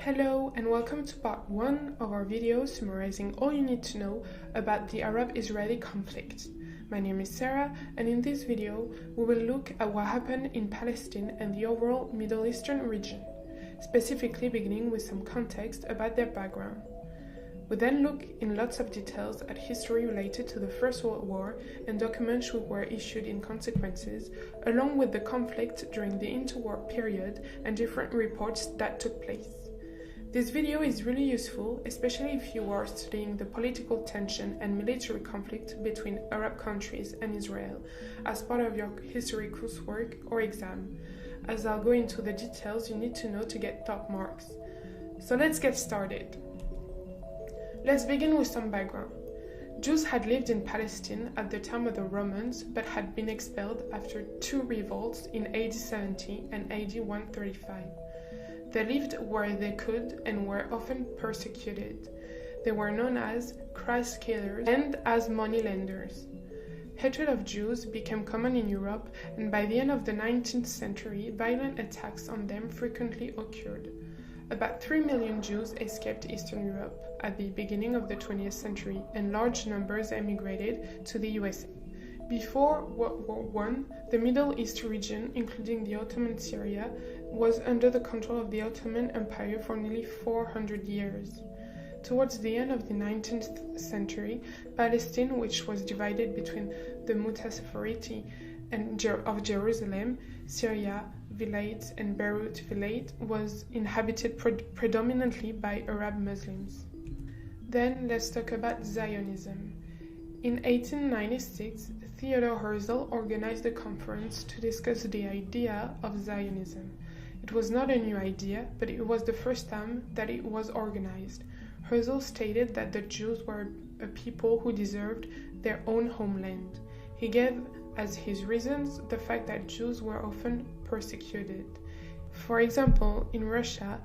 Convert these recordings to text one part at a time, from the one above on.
Hello and welcome to part 1 of our video summarizing all you need to know about the Arab-Israeli conflict. My name is Sarah, and in this video we will look at what happened in Palestine and the overall Middle Eastern region, specifically beginning with some context about their background. We then look in lots of details at history related to the First World War and documents which were issued in consequences, along with the conflict during the interwar period and different reports that took place. This video is really useful, especially if you are studying the political tension and military conflict between Arab countries and Israel as part of your history coursework or exam, as I'll go into the details you need to know to get top marks. So let's get started. Let's begin with some background. Jews had lived in Palestine at the time of the Romans but had been expelled after two revolts in AD 70 and AD 135. They lived where they could and were often persecuted. They were known as Christ killers and as moneylenders. Hatred of Jews became common in Europe, and by the end of the 19th century, violent attacks on them frequently occurred. About 3 million Jews escaped Eastern Europe at the beginning of the 20th century, and large numbers emigrated to the USA. Before World War I, the Middle East region, including the Ottoman Syria, was under the control of the Ottoman Empire for nearly 400 years. Towards the end of the 19th century, Palestine, which was divided between the Mutassafariti of Jerusalem, Syria Vilayet, and Beirut Vilayet, was inhabited predominantly by Arab Muslims. Then let's talk about Zionism. In 1896, Theodor Herzl organized a conference to discuss the idea of Zionism. It was not a new idea, but it was the first time that it was organized. Herzl stated that the Jews were a people who deserved their own homeland. He gave as his reasons the fact that Jews were often persecuted. For example, in Russia,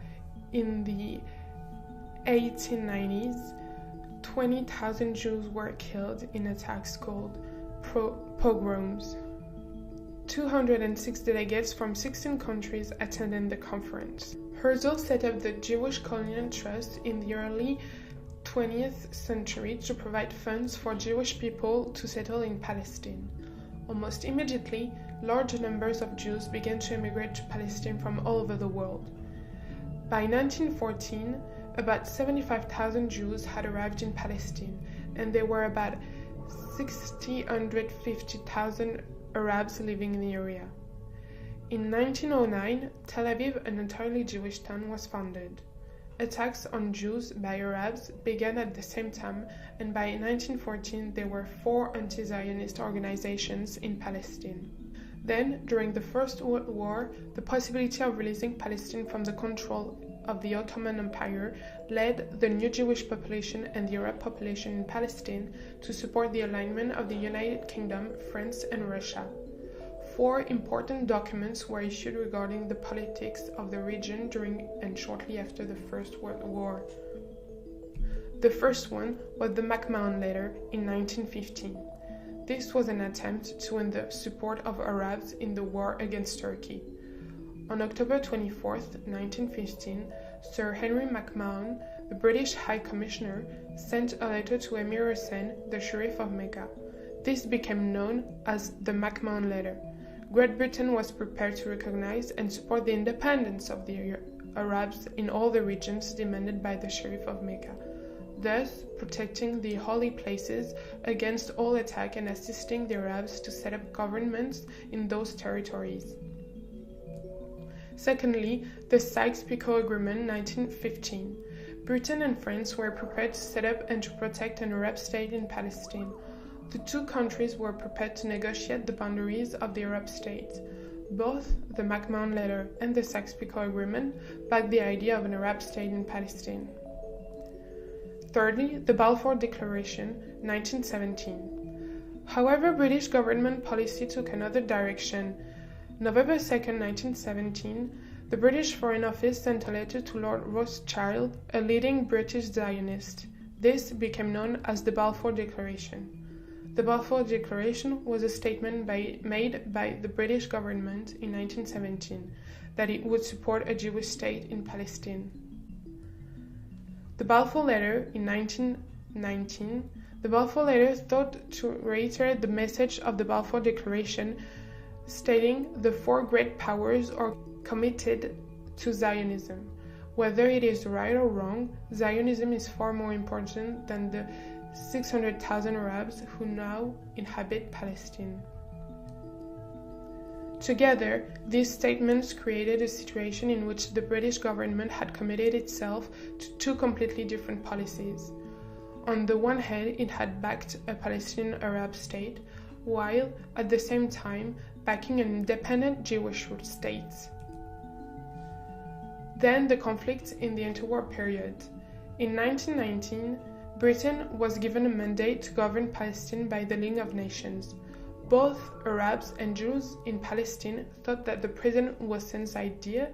in the 1890s, 20,000 Jews were killed in attacks called pogroms. 206 delegates from 16 countries attended the conference. Herzl set up the Jewish Colonial Trust in the early 20th century to provide funds for Jewish people to settle in Palestine. Almost immediately, large numbers of Jews began to immigrate to Palestine from all over the world. By 1914, about 75,000 Jews had arrived in Palestine, and there were about 650,000 Arabs living in the area. In 1909, Tel Aviv, an entirely Jewish town, was founded. Attacks on Jews by Arabs began at the same time, and by 1914 there were 4 anti-Zionist organizations in Palestine. Then, during the First World War, the possibility of releasing Palestine from the control of the Ottoman Empire led the new Jewish population and the Arab population in Palestine to support the alignment of the United Kingdom, France, and Russia. 4 important documents were issued regarding the politics of the region during and shortly after the First World War. The first one was the McMahon Letter in 1915. This was an attempt to win the support of Arabs in the war against Turkey. On October 24, 1915, Sir Henry McMahon, the British High Commissioner, sent a letter to Emir Hussein, the Sharif of Mecca. This became known as the McMahon Letter. Great Britain was prepared to recognize and support the independence of the Arabs in all the regions demanded by the Sharif of Mecca, thus protecting the holy places against all attack and assisting the Arabs to set up governments in those territories. Secondly, the Sykes-Picot Agreement 1915. Britain and France were prepared to set up and to protect an Arab state in Palestine. The two countries were prepared to negotiate the boundaries of the Arab states. Both the McMahon Letter and the Sykes-Picot Agreement backed the idea of an Arab state in Palestine. Thirdly, the Balfour Declaration 1917. However, British government policy took another direction. November 2, 1917, the British Foreign Office sent a letter to Lord Rothschild, a leading British Zionist. This became known as the Balfour Declaration. The Balfour Declaration was a statement made by the British government in 1917 that it would support a Jewish state in Palestine. The Balfour Letter in 1919, the Balfour Letter thought to reiterate the message of the Balfour Declaration, stating the four great powers are committed to Zionism. Whether it is right or wrong, Zionism is far more important than the 600,000 Arabs who now inhabit Palestine. Together, these statements created a situation in which the British government had committed itself to two completely different policies. On the one hand, it had backed a Palestinian Arab state, while at the same time backing an independent Jewish state. Then the conflict in the interwar period. In 1919, Britain was given a mandate to govern Palestine by the League of Nations. Both Arabs and Jews in Palestine thought that the President Hussein's idea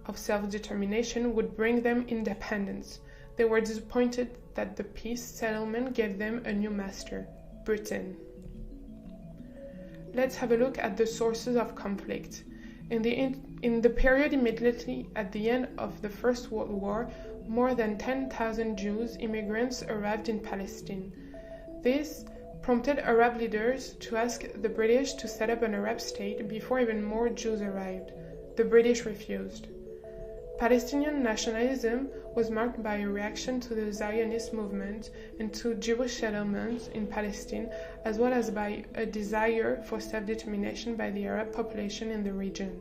of self-determination would bring them independence. They were disappointed that the peace settlement gave them a new master, Britain. Let's have a look at the sources of conflict. In the period immediately at the end of the First World War, more than 10,000 Jews immigrants arrived in Palestine. This prompted Arab leaders to ask the British to set up an Arab state before even more Jews arrived. The British refused. Palestinian nationalism was marked by a reaction to the Zionist movement and to Jewish settlements in Palestine, as well as by a desire for self-determination by the Arab population in the region.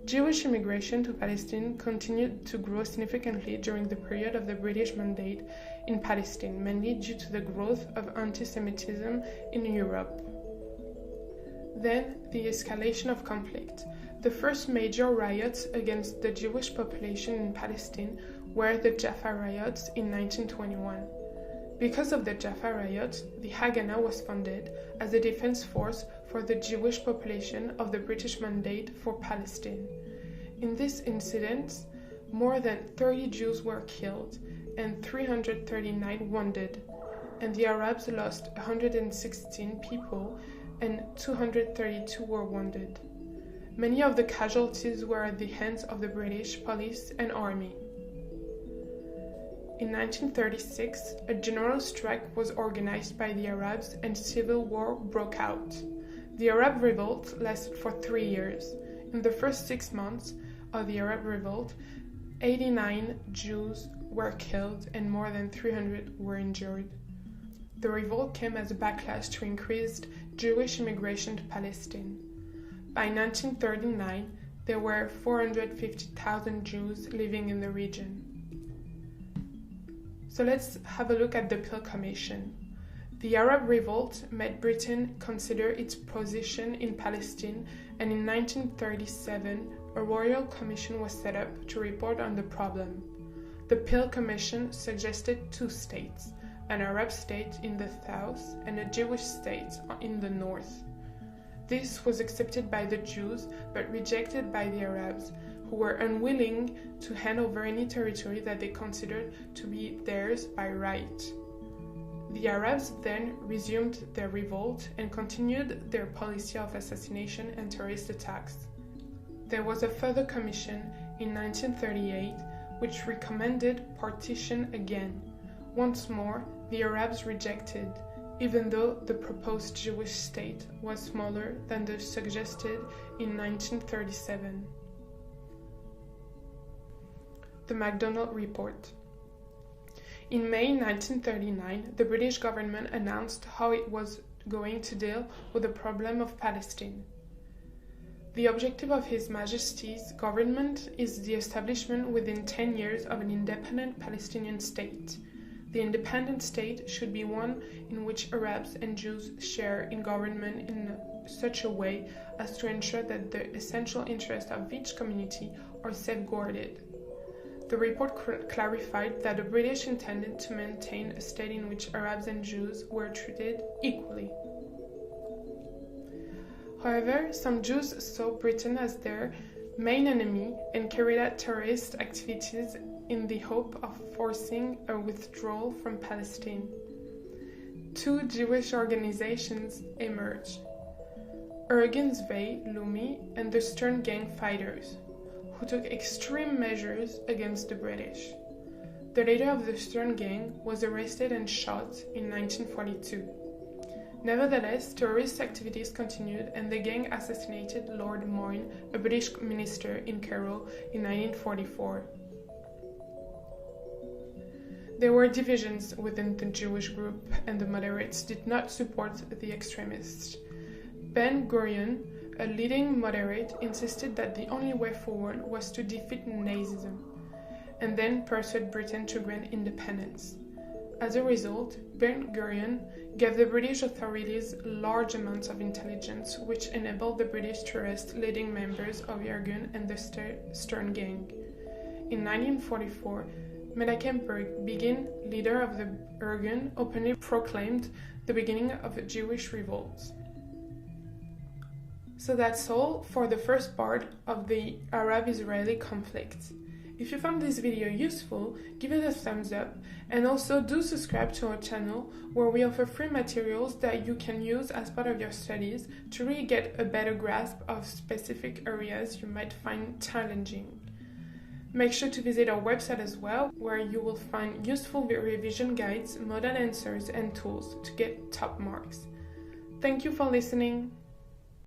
Jewish immigration to Palestine continued to grow significantly during the period of the British mandate in Palestine, mainly due to the growth of anti-Semitism in Europe. Then, the escalation of conflict. The first major riots against the Jewish population in Palestine were the Jaffa riots in 1921. Because of the Jaffa riots, the Haganah was founded as a defense force for the Jewish population of the British Mandate for Palestine. In this incident, more than 30 Jews were killed and 339 wounded, and the Arabs lost 116 people and 232 were wounded. Many of the casualties were at the hands of the British police and army. In 1936, a general strike was organized by the Arabs and civil war broke out. The Arab revolt lasted for 3 years. In the first 6 months of the Arab revolt, 89 Jews were killed and more than 300 were injured. The revolt came as a backlash to increased Jewish immigration to Palestine. By 1939, there were 450,000 Jews living in the region. So let's have a look at the Peel Commission. The Arab revolt made Britain consider its position in Palestine, and in 1937, a royal commission was set up to report on the problem. The Peel Commission suggested 2 states, an Arab state in the south and a Jewish state in the north. This was accepted by the Jews but rejected by the Arabs, who were unwilling to hand over any territory that they considered to be theirs by right. The Arabs then resumed their revolt and continued their policy of assassination and terrorist attacks. There was a further commission in 1938 which recommended partition again. Once more, the Arabs rejected, even though the proposed Jewish state was smaller than the suggested in 1937. The MacDonald Report. In May 1939, the British government announced how it was going to deal with the problem of Palestine. The objective of His Majesty's government is the establishment within 10 years of an independent Palestinian state. The independent state should be one in which Arabs and Jews share in government in such a way as to ensure that the essential interests of each community are safeguarded. The report clarified that the British intended to maintain a state in which Arabs and Jews were treated equally. However, some Jews saw Britain as their main enemy and carried out terrorist activities in the hope of forcing a withdrawal from Palestine. 2 Jewish organizations emerged: Ergens Vei Leumi and the Stern Gang Fighters, who took extreme measures against the British. The leader of the Stern Gang was arrested and shot in 1942. Nevertheless, terrorist activities continued and the gang assassinated Lord Moyne, a British minister in Cairo, in 1944. There were divisions within the Jewish group and the moderates did not support the extremists. Ben-Gurion, a leading moderate, insisted that the only way forward was to defeat Nazism and then persuade Britain to grant independence. As a result, Ben-Gurion gave the British authorities large amounts of intelligence, which enabled the British to arrest leading members of Irgun and the Stern Gang. In 1944, Menachem Begin, leader of the Irgun, openly proclaimed the beginning of a Jewish revolt. So that's all for the first part of the Arab-Israeli conflict. If you found this video useful, give it a thumbs up and also do subscribe to our channel where we offer free materials that you can use as part of your studies to really get a better grasp of specific areas you might find challenging. Make sure to visit our website as well, where you will find useful revision guides, model answers, and tools to get top marks. Thank you for listening.